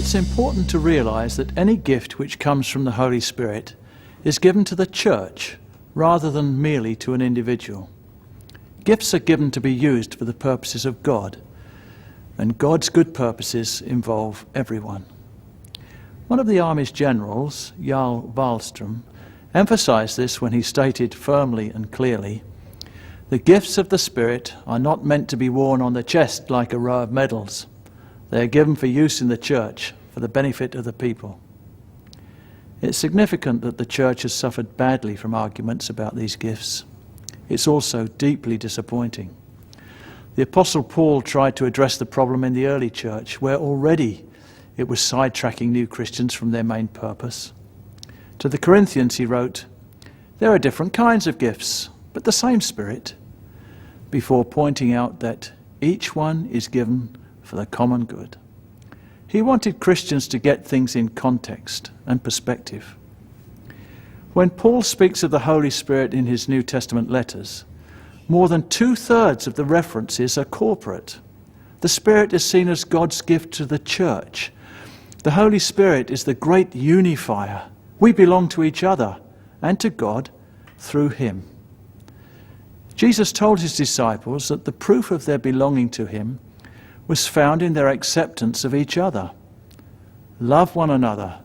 It's important to realize that any gift which comes from the Holy Spirit is given to the church rather than merely to an individual. Gifts are given to be used for the purposes of God, and God's good purposes involve everyone. One of the Army's generals, Jarl Wahlström, emphasized this when he stated firmly and clearly, "The gifts of the Spirit are not meant to be worn on the chest like a row of medals. They are given for use in the church, for the benefit of the people." It's significant that the church has suffered badly from arguments about these gifts. It's also deeply disappointing. The Apostle Paul tried to address the problem in the early church, where already it was sidetracking new Christians from their main purpose. To the Corinthians he wrote, "There are different kinds of gifts, but the same Spirit," before pointing out that each one is given for the common good. He wanted Christians to get things in context and perspective. When Paul speaks of the Holy Spirit in his New Testament letters, more than 2/3 of the references are corporate. The Spirit is seen as God's gift to the church. The Holy Spirit is the great unifier. We belong to each other and to God through Him. Jesus told His disciples that the proof of their belonging to Him was found in their acceptance of each other. "Love one another.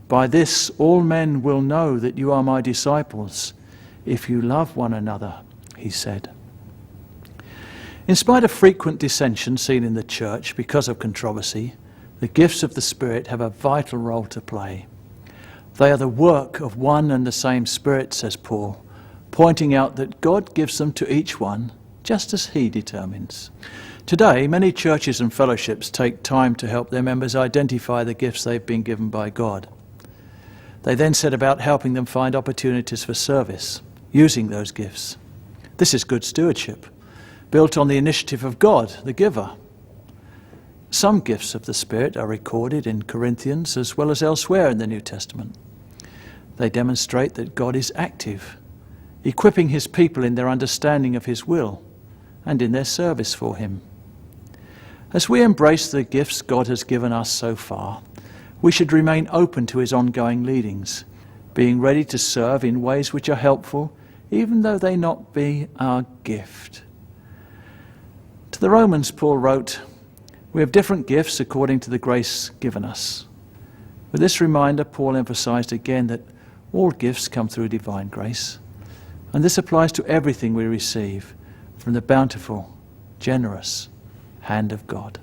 By this all men will know that you are my disciples, if you love one another," He said. In spite of frequent dissension seen in the church because of controversy, the gifts of the Spirit have a vital role to play. They are the work of one and the same Spirit, says Paul, pointing out that God gives them to each one just as He determines. Today, many churches and fellowships take time to help their members identify the gifts they've been given by God. They then set about helping them find opportunities for service, using those gifts. This is good stewardship, built on the initiative of God, the giver. Some gifts of the Spirit are recorded in Corinthians as well as elsewhere in the New Testament. They demonstrate that God is active, equipping His people in their understanding of His will and in their service for Him. As we embrace the gifts God has given us so far, we should remain open to His ongoing leadings, being ready to serve in ways which are helpful, even though they not be our gift. To the Romans, Paul wrote, "We have different gifts according to the grace given us." With this reminder, Paul emphasized again that all gifts come through divine grace, and this applies to everything we receive from the bountiful, generous hand of God.